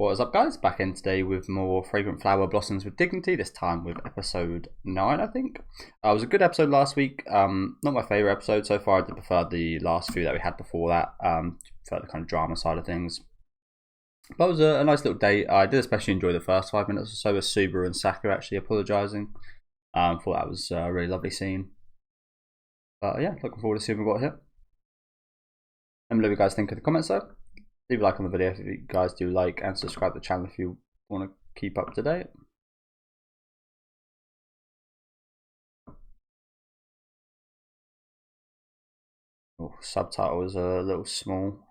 What is up, guys? Back in today with more Fragrant Flower Blossoms with Dignity, this time with episode 9, I think. It was a good episode last week. Not my favourite episode so far. I did prefer the last few that we had before that, for the kind of drama side of things. But it was a nice little day. I did especially enjoy the first 5 minutes or so with Subaru and Saku actually apologising. Thought that was a really lovely scene. But yeah, looking forward to seeing what we got here. Let me know what you guys think in the comments though. Leave a like on the video if you guys do like, and subscribe to the channel if you want to keep up to date. Oh, subtitle is a little small.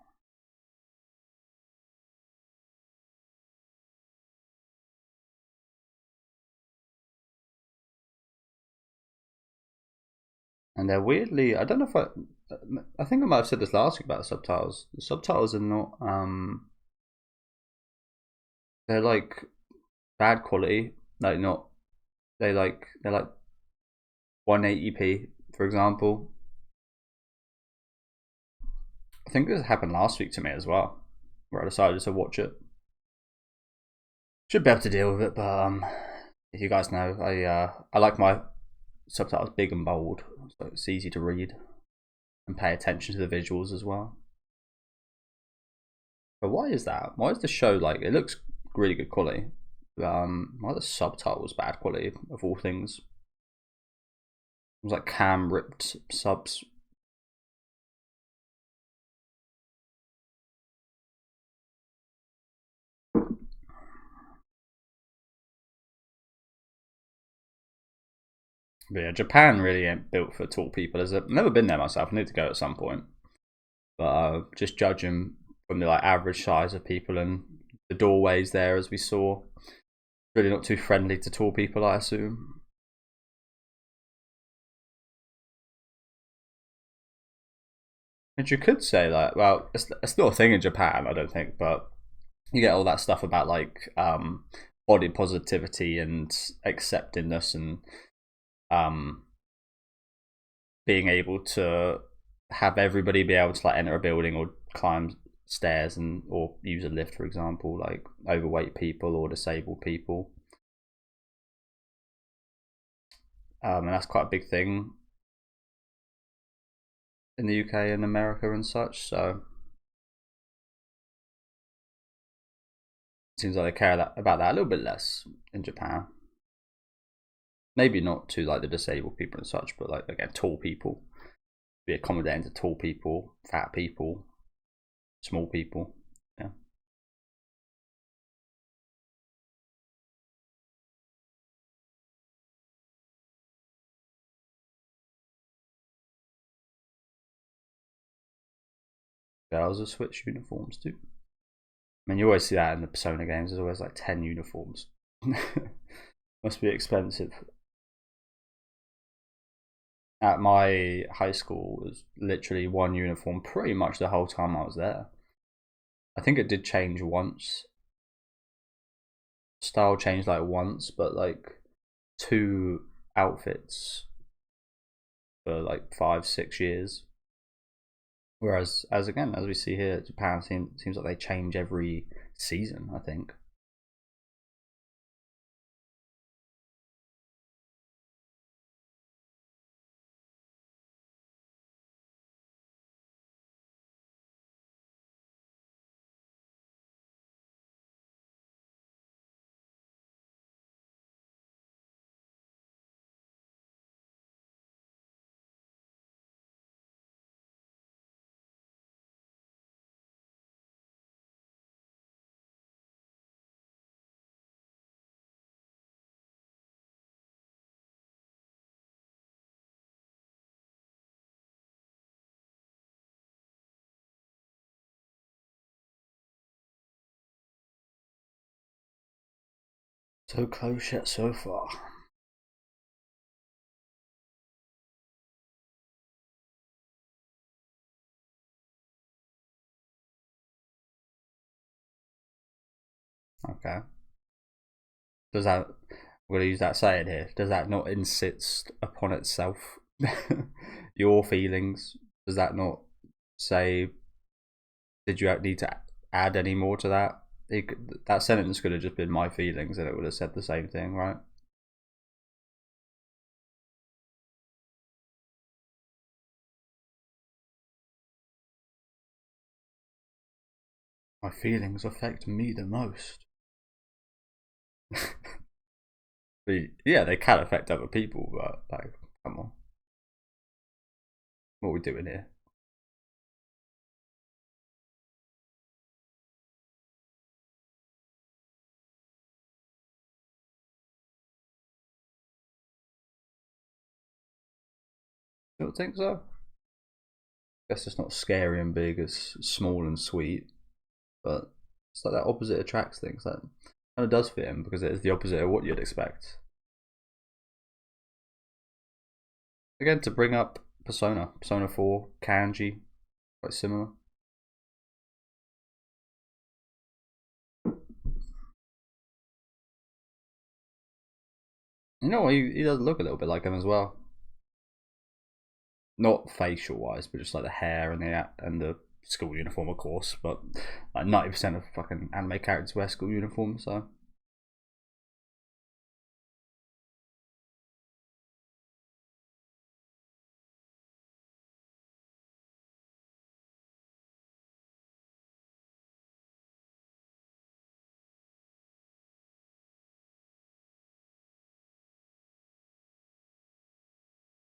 And they're weirdly, I don't know if I think I might have said this last week about the subtitles. The subtitles are not, they're like bad quality, like not, they're like 180p, for example. I think this happened last week to me as well, where I decided to watch it. Should be able to deal with it, but if you guys know, I like my subtitles big and bold, so it's easy to read and pay attention to the visuals as well. But why is that? Why is the show like, it looks really good quality, why are the subtitles bad quality of all things? It was like cam ripped subs. But yeah, Japan really ain't built for tall people. I've never been there myself. I need to go at some point. But just judging from the like average size of people and the doorways there, as we saw, really not too friendly to tall people, I assume. And you could say like, well, it's not a thing in Japan, I don't think, but you get all that stuff about like body positivity and acceptingness and being able to have everybody be able to like enter a building or climb stairs and or use a lift, for example, like overweight people or disabled people, and that's quite a big thing in the UK and America and such. So it seems like they care about that a little bit less in Japan. Maybe not to like the disabled people and such, but like again, tall people, be accommodating to tall people, fat people, small people. Yeah. Girls will switch uniforms too. I mean, you always see that in the Persona games. There's always like 10 uniforms. Must be expensive. At my high school, it was literally one uniform pretty much the whole time I was there. I think it did change once. Style changed like once, but like 2 outfits for like 5-6 years. Whereas, as we see here, Japan seems like they change every season, I think. So close yet so far. Okay. Does that, I'm going to use that saying here, does that not insist upon itself your feelings? Does that not say, did you need to add any more to that? that sentence could have just been my feelings, and it would have said the same thing, right? My feelings affect me the most. But yeah, they can affect other people, but like, come on, what are we doing here? You don't think so? I guess it's not scary and big, it's small and sweet, but it's like that opposite attracts things. That kind of does fit in because it is the opposite of what you'd expect. Again, to bring up Persona 4, Kanji, quite similar. You know, he does look a little bit like him as well. Not facial wise, but just like the hair and the school uniform, of course. But like 90% of fucking anime characters wear school uniforms, so.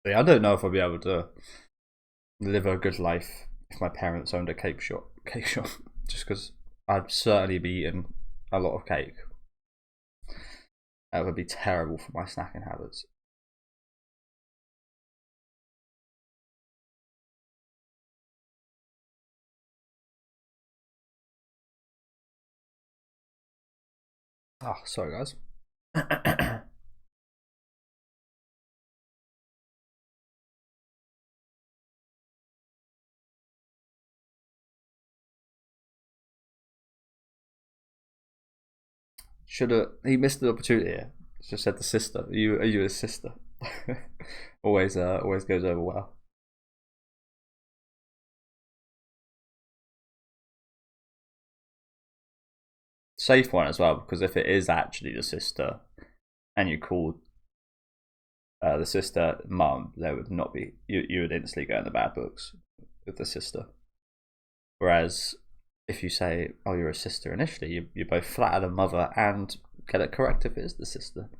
Yeah, I don't know if I'll be able to live a good life if my parents owned a cake shop. Just because I'd certainly be eating a lot of cake. That would be terrible for my snacking habits. Oh, sorry guys. Should have he missed the opportunity here? Just said the sister. Are you his sister? Always goes over well. Safe one as well, because if it is actually the sister and you called the sister mum, there would not be you would instantly go in the bad books with the sister. Whereas if you say, "Oh, you're a sister," initially, you both flatter the mother and get it correct if it is the sister.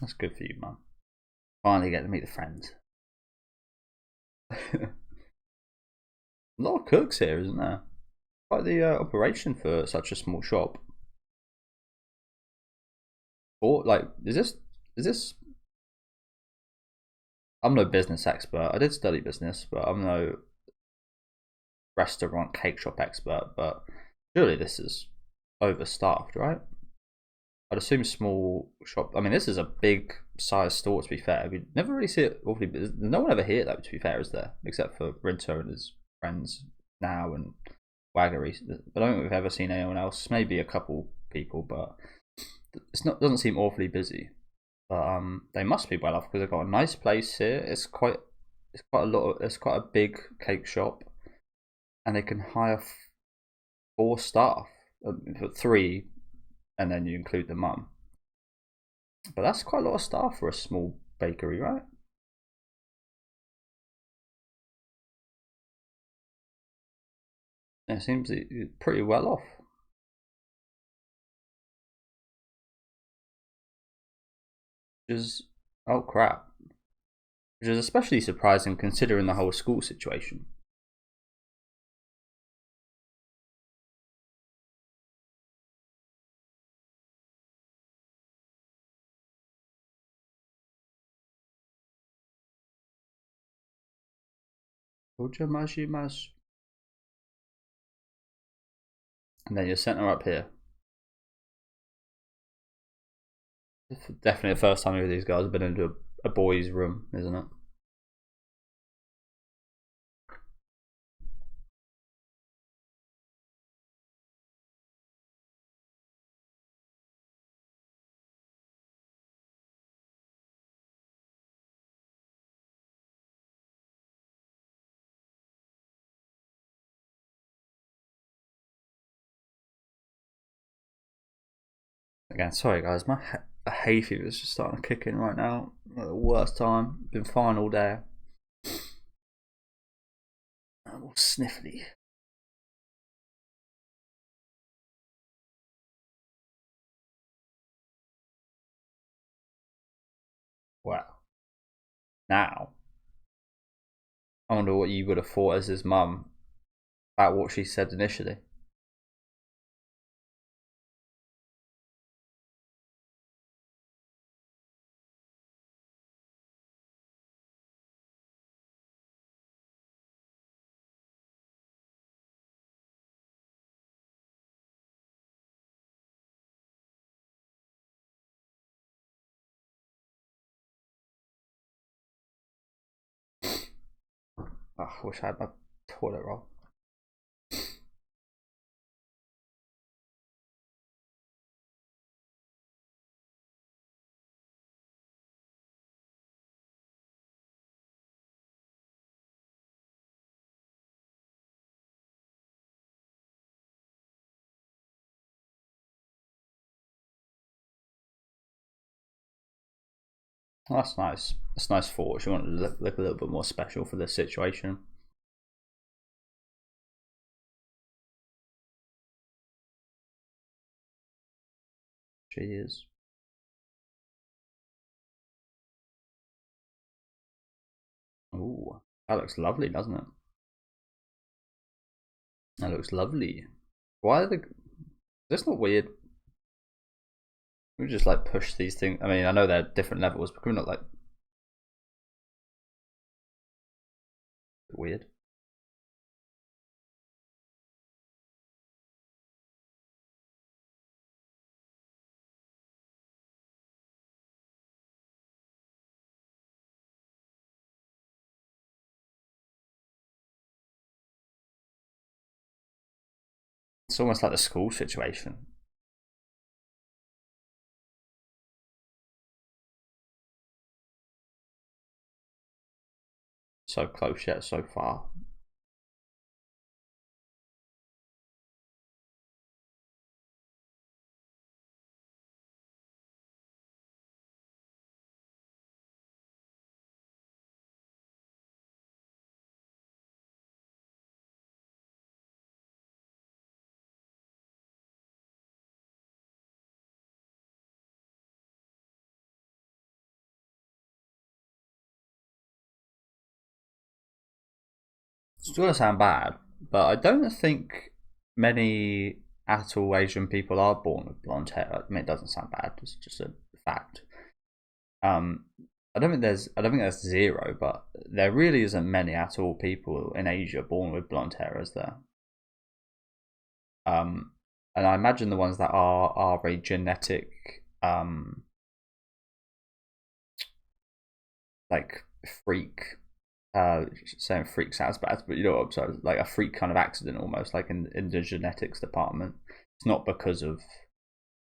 That's good for you, mum. Finally get to meet the friends. A lot of cooks here, isn't there? Quite the operation for such a small shop. Or like, is this? I'm no business expert. I did study business, but I'm no restaurant cake shop expert. But surely this is overstaffed, right? I'd assume small shop. I mean, this is a big size store. To be fair, we never really see it awfully. No one ever here though. To be fair, is there? Except for Rintaro and his friends now and Waggery. I don't think we've ever seen anyone else. Maybe a couple people, but it's not. Doesn't seem awfully busy. But they must be well off because they've got a nice place here. It's quite a lot. It's quite a big cake shop, and they can hire 4 staff, three, and then you include the mum. But that's quite a lot of staff for a small bakery, right? Yeah, it seems pretty well off. Which is oh crap, which is especially surprising considering the whole school situation. And then you sent her up here. Definitely the first time any of these guys have been into a boys' room, isn't it? Again, sorry guys, my hay fever is just starting to kick in right now. At the worst time. Been fine all day. All sniffly. Wow. Now, I wonder what you would have thought as his mum about what she said initially. Oh, I wish I had my toilet roll. Oh, that's nice. That's nice thought. She wanted to look a little bit more special for this situation. She is. Ooh, that looks lovely, doesn't it? That looks lovely. Why are the? That's not weird. We just like push these things. I mean, I know they're different levels, but can we not like weird? It's almost like the school situation. So close yet so far. It's gonna sound bad, but I don't think many at all Asian people are born with blonde hair. I mean, it doesn't sound bad. It's just a fact. Um, I don't think there's zero, but there really isn't many at all people in Asia born with blonde hair, is there? Um, and I imagine the ones that are a genetic like freak. Saying freak sounds bad, but you know what I'm saying, like a freak kind of accident almost, like in the genetics department. It's not because of,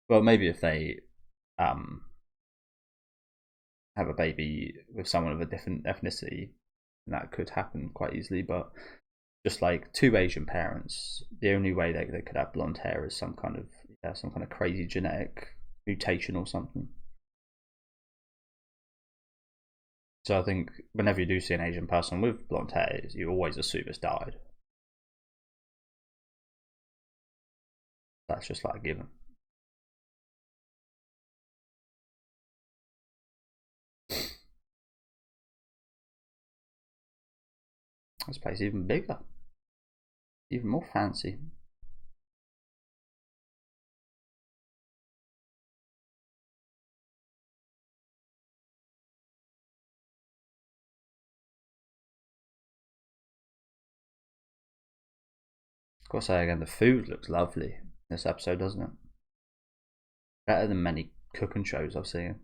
well, maybe if they um have a baby with someone of a different ethnicity, that could happen quite easily. But just like two Asian parents, the only way they could have blonde hair is some kind of crazy genetic mutation or something. So I think whenever you do see an Asian person with blonde hair, you always assume it's dyed. That's just like a given. This place is even bigger, even more fancy. Gotta say again, the food looks lovely in this episode, doesn't it? Better than many cooking shows I've seen.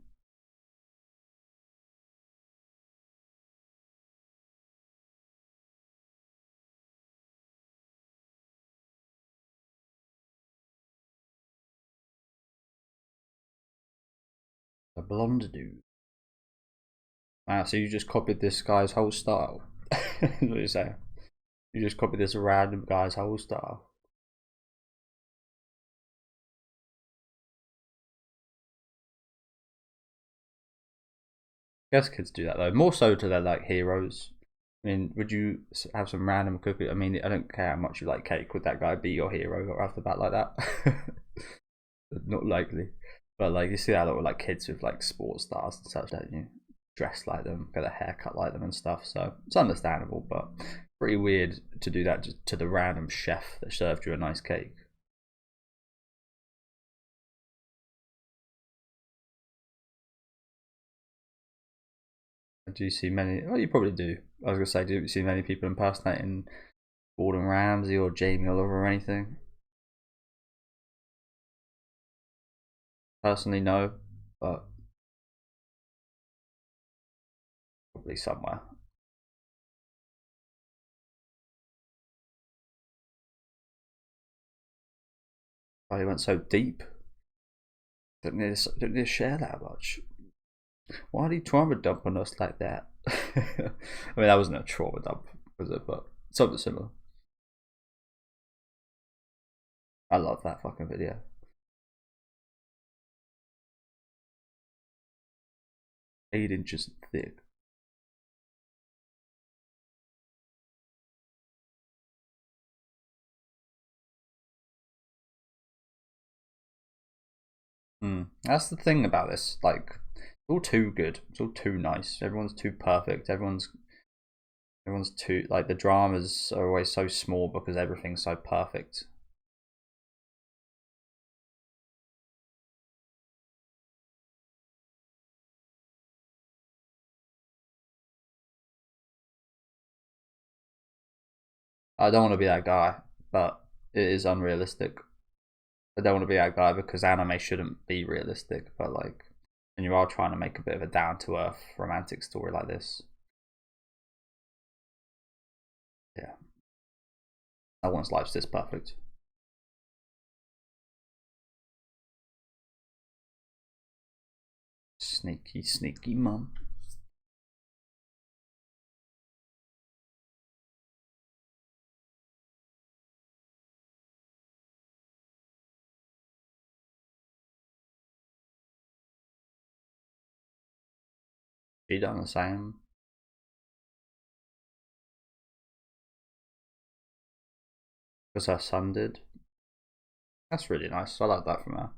A blonde dude. Wow, so you just copied this guy's whole style. What do you say? You just copied this random guy's whole style. I guess kids do that though, more so to their like heroes. I mean, would you have some random cookie? I mean, I don't care how much you like cake. Would that guy be your hero right off the bat like that? Not likely. But like you see that a lot with like kids with like sports stars and such, don't you? Dress like them, get a haircut like them and stuff. So it's understandable, but pretty weird to do that to the random chef that served you a nice cake. Do you see many? Well, you probably do. I was gonna say, do you see many people impersonating Gordon Ramsay or Jamie Oliver or anything? Personally, no, but probably somewhere. Oh, he went so deep. Don't need to share that much. Why did he trauma dump on us like that? I mean, that wasn't a trauma dump, was it? But something similar. I love that fucking video. 8 inches thick. That's the thing about this. Like, it's all too good. It's all too nice. Everyone's too perfect. Everyone's too like the dramas are always so small because everything's so perfect. I don't want to be that guy, but it is unrealistic. I don't want to be that guy because anime shouldn't be realistic, but like, and you are trying to make a bit of a down to earth romantic story like this. Yeah, no one's life's this perfect. Sneaky, sneaky mum. She done the same. Because her son did. That's really nice. I like that from her.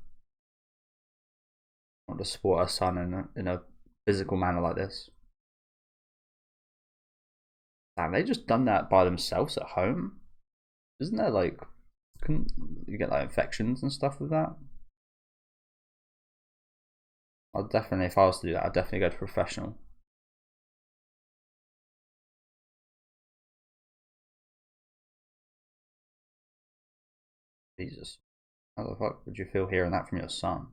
Want to support her son in a physical manner like this. Damn, they just done that by themselves at home. Isn't there like, couldn't you get like infections and stuff with that? I'll definitely, if I was to do that, I'd definitely go to professional. Jesus, how the fuck would you feel hearing that from your son?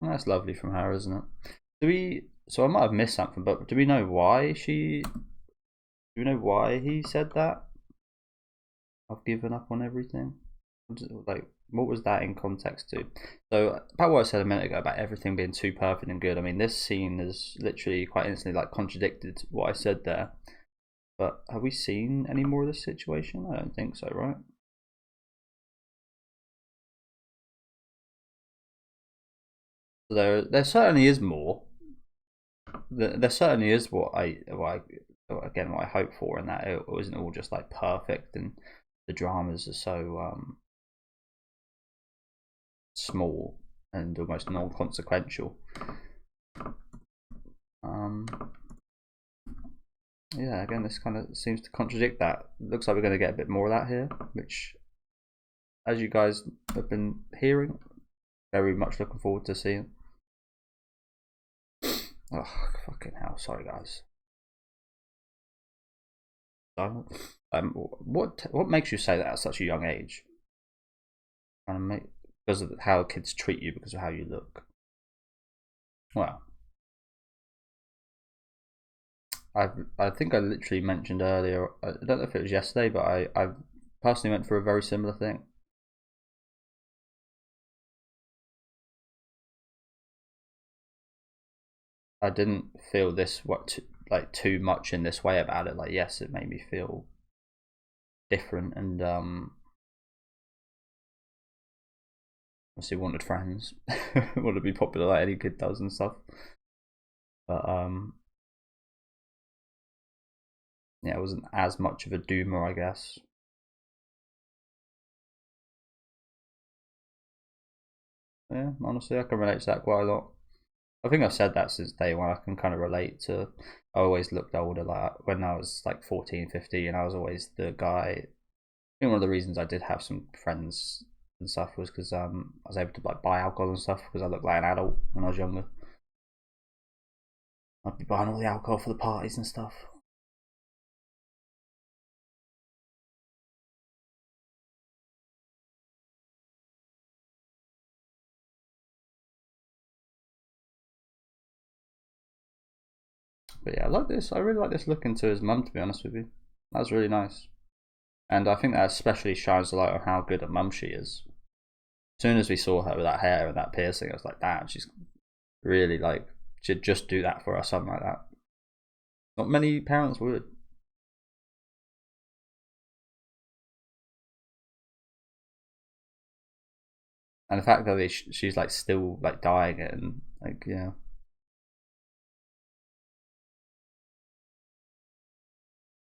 Well, that's lovely from her, isn't it? Do we? So I might have missed something, but do we know why she? Do we know why he said that? I've given up on everything. Like, what was that in context to? So about what I said a minute ago about everything being too perfect and good. I mean, this scene is literally quite instantly like contradicted what I said there. But have we seen any more of this situation? I don't think so, right? So there certainly is more. There certainly is what I hope for, and that it wasn't all just like perfect, and the dramas are so small and almost non-consequential. Um, yeah, again, this kind of seems to contradict that. Looks like we're going to get a bit more of that here, which, as you guys have been hearing, very much looking forward to seeing. Oh, fucking hell! Sorry, guys. What makes you say that at such a young age? Because of how kids treat you, because of how you look. Well, I think I literally mentioned earlier. I don't know if it was yesterday, but I personally went through a very similar thing. I didn't feel this like too much in this way about it. Like, yes, it made me feel different, and obviously wanted friends, wanted to be popular like any kid does and stuff. But yeah, it wasn't as much of a doomer, I guess. Yeah, honestly, I can relate to that quite a lot. I think I've said that since day one. I can kind of relate to. I always looked older. Like when I was like 14, 15, I was always the guy. I think one of the reasons I did have some friends and stuff was because I was able to like buy alcohol and stuff because I looked like an adult when I was younger. I'd be buying all the alcohol for the parties and stuff. But yeah, I like this. I really like this look into his mum. To be honest with you, that's really nice. And I think that especially shines a light on how good a mum she is. As soon as we saw her with that hair and that piercing, I was like, damn, she's really like, she'd just do that for her son like that. Not many parents would. And the fact that she's like still like dying it and like, yeah.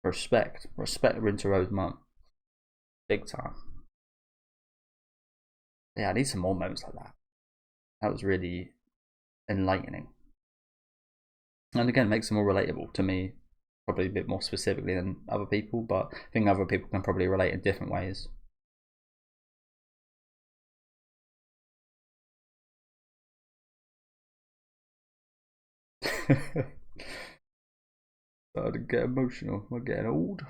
Respect Rintaro's mum. Big time. Yeah, I need some more moments like that. That was really enlightening. And again, makes them more relatable to me, probably a bit more specifically than other people, but I think other people can probably relate in different ways. Started to get emotional. We're getting old.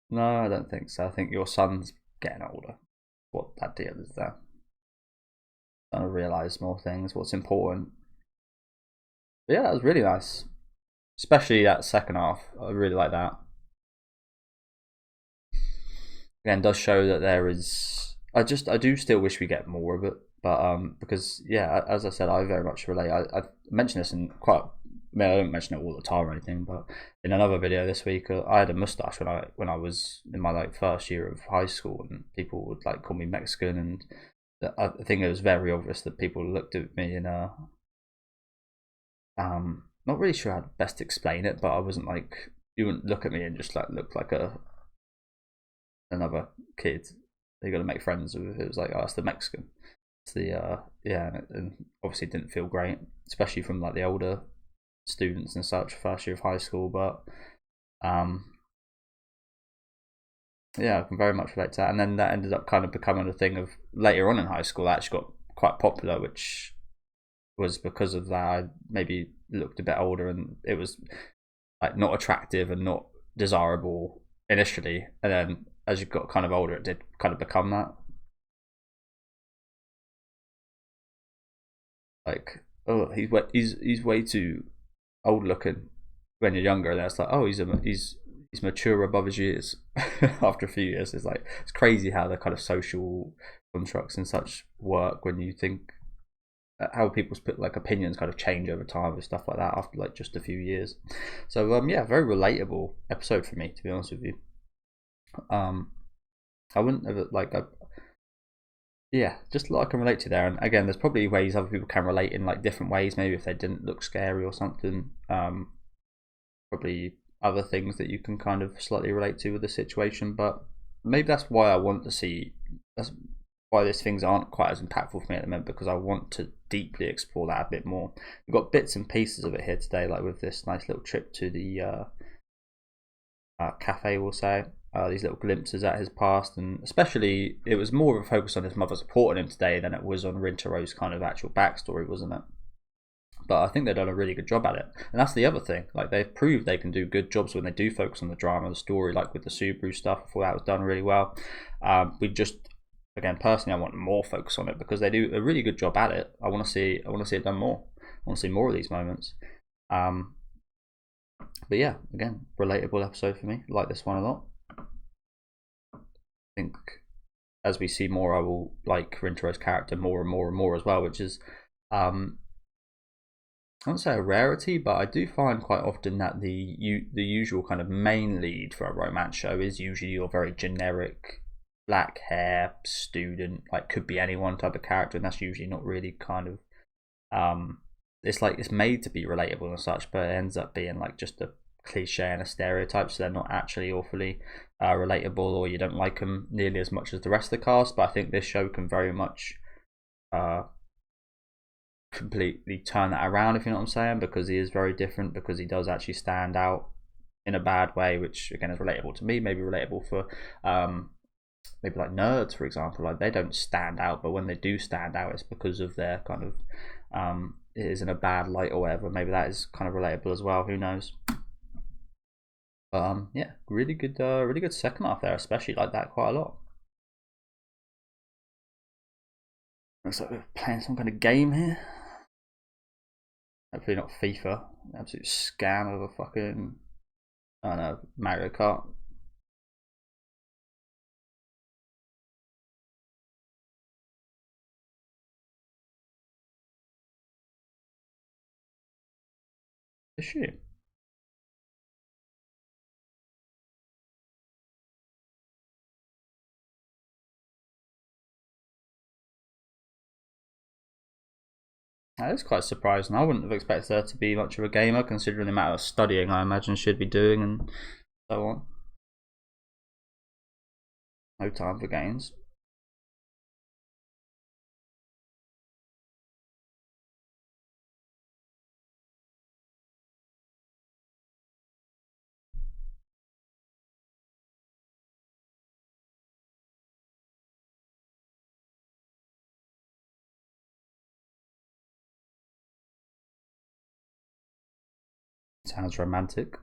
No, I don't think so. I think your son's getting older. What that deal is there. Trying to realise more things, what's important. But yeah, that was really nice. Especially that second half. I really like that. Again, does show that there is. I do still wish we get more of it, but because yeah, as I said, I very much relate. I mentioned this in quite. I mean, I don't mention it all the time or anything, but in another video this week, I had a mustache when I was in my like first year of high school, and people would like call me Mexican, and I think it was very obvious that people looked at me and not really sure how to best explain it, but I wasn't like you wouldn't look at me and just like look like another kid. You got to make friends with. It was like, oh, that's the Mexican. It's the yeah, and obviously it didn't feel great, especially from like the older students and such, first year of high school. But um, yeah, I can very much relate to that. And then that ended up kind of becoming a thing of later on in high school. That actually got quite popular, which was because of that. I maybe looked a bit older, and it was like not attractive and not desirable initially, and then as you got kind of older, it did kind of become that. Like, oh, he's way too old looking when you're younger, and that's like, oh, he's mature above his years. After a few years, it's like it's crazy how the kind of social constructs and such work when you think how people's like opinions kind of change over time and stuff like that after like just a few years. So yeah, very relatable episode for me, to be honest with you. Um, I wouldn't have like yeah, just a lot I can relate to there. And again, there's probably ways other people can relate in like different ways. Maybe if they didn't look scary or something. Probably other things that you can kind of slightly relate to with the situation. But maybe that's why I want to see. That's why these things aren't quite as impactful for me at the moment, because I want to deeply explore that a bit more. We've got bits and pieces of it here today, like with this nice little trip to the cafe, we'll say. These little glimpses at his past, and especially it was more of a focus on his mother supporting him today than it was on Rintaro's kind of actual backstory, wasn't it? But I think they've done a really good job at it, and that's the other thing. Like they've proved they can do good jobs when they do focus on the drama, the story. Like with the Subaru stuff, I thought that was done really well. We just, again, personally, I want more focus on it because they do a really good job at it. I want to see it done more. I want to see more of these moments. Um, But yeah, again, relatable episode for me. Like this one a lot. I think as we see more, I will like Rintaro's character more and more and more as well, which is I won't say a rarity, but I do find quite often that the usual kind of main lead for a romance show is usually your very generic black hair student, like could be anyone type of character, and that's usually not really kind of it's like it's made to be relatable and such, but it ends up being like just a cliche and a stereotype, so they're not actually awfully relatable, or you don't like them nearly as much as the rest of the cast. But I think this show can very much completely turn that around, if you know what I'm saying, because he is very different, because he does actually stand out in a bad way, which again is relatable to me, maybe relatable for maybe like nerds, for example. Like they don't stand out, but when they do stand out, it's because of their kind of it is in a bad light or whatever. Maybe that is kind of relatable as well, who knows. Yeah, really good second half there, especially like that quite a lot. Looks like we're playing some kind of game here. Hopefully not FIFA. Absolute scam of a fucking, I don't know, Mario Kart. Is she? That is quite surprising. I wouldn't have expected her to be much of a gamer, considering the amount of studying I imagine she'd be doing and so on. No time for games. Sounds romantic.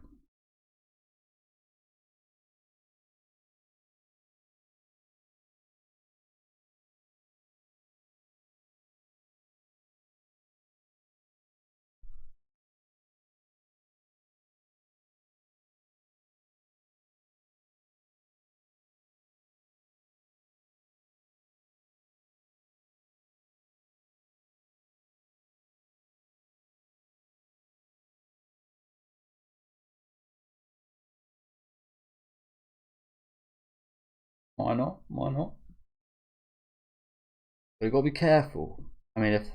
Why not? Why not? But you got to be careful. I mean, if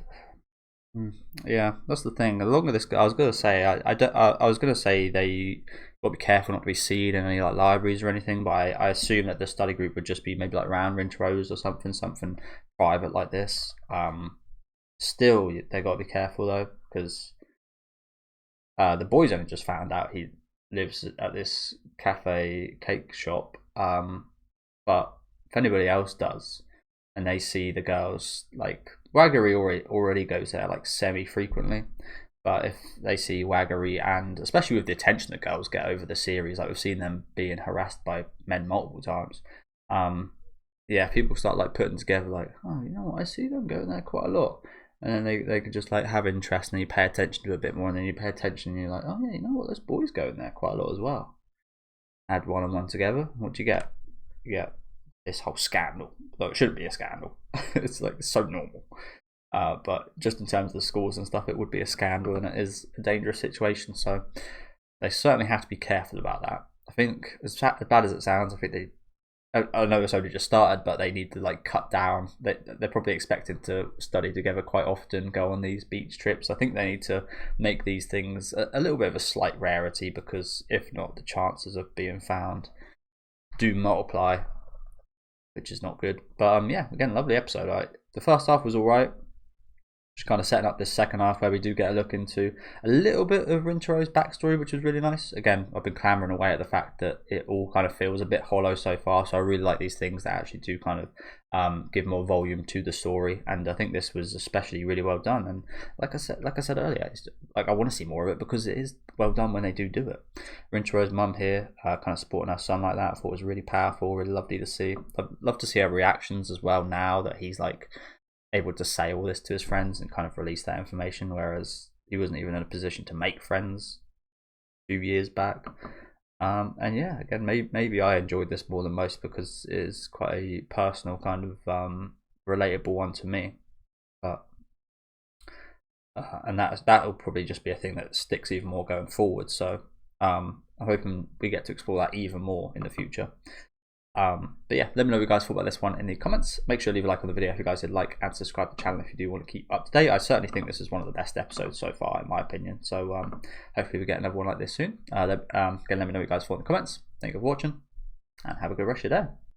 yeah, that's the thing. Along with this, I was gonna say, I was gonna say they got to be careful not to be seen in any like libraries or anything. But I assume that the study group would just be maybe like around Rintaro's or something private like this. Still, they got to be careful though, because the boys only just found out he lives at this cafe cake shop. But if anybody else does, and they see the girls, like Waggery already goes there like semi frequently. But if they see Waggery, and especially with the attention that girls get over the series, like we've seen them being harassed by men multiple times, yeah, people start like putting together like, oh, you know what, I see them going there quite a lot, and then they could just like have interest, and then you pay attention to it a bit more, and then you pay attention, and you're like, oh yeah, you know what, those boys going there quite a lot as well. Add one and one together, what do you get? You get this whole scandal. Though it shouldn't be a scandal. It's like so normal. But just in terms of the schools and stuff, it would be a scandal, and it is a dangerous situation. So they certainly have to be careful about that. I think, as bad as it sounds, I think they. I know it's only just started, but they need to like cut down. They're probably expected to study together quite often, go on these beach trips. I think they need to make these things a little bit of a slight rarity, because if not, the chances of being found do multiply, which is not good. But yeah, again, lovely episode. The first half was all right, just kind of setting up this second half where we do get a look into a little bit of Rintaro's backstory, which was really nice. Again, I've been clamoring away at the fact that it all kind of feels a bit hollow so far, so I really like these things that actually do kind of give more volume to the story, and I think this was especially really well done. And like I said earlier, like I want to see more of it because it is well done when they do it. Rintaro's mum here, kind of supporting her son like that, I thought was really powerful, really lovely to see. I'd love to see her reactions as well now that he's like able to say all this to his friends and kind of release that information, whereas he wasn't even in a position to make friends few years back. And yeah, again, maybe I enjoyed this more than most because it is quite a personal kind of relatable one to me. But and that'll probably just be a thing that sticks even more going forward. So I'm hoping we get to explore that even more in the future. But yeah, let me know what you guys thought about this one in the comments. Make sure to leave a like on the video if you guys did like, and subscribe to the channel if you do want to keep up to date. I certainly think this is one of the best episodes so far, in my opinion. So hopefully we get another one like this soon. Again, let me know what you guys thought in the comments. Thank you for watching, and have a good rest of your day.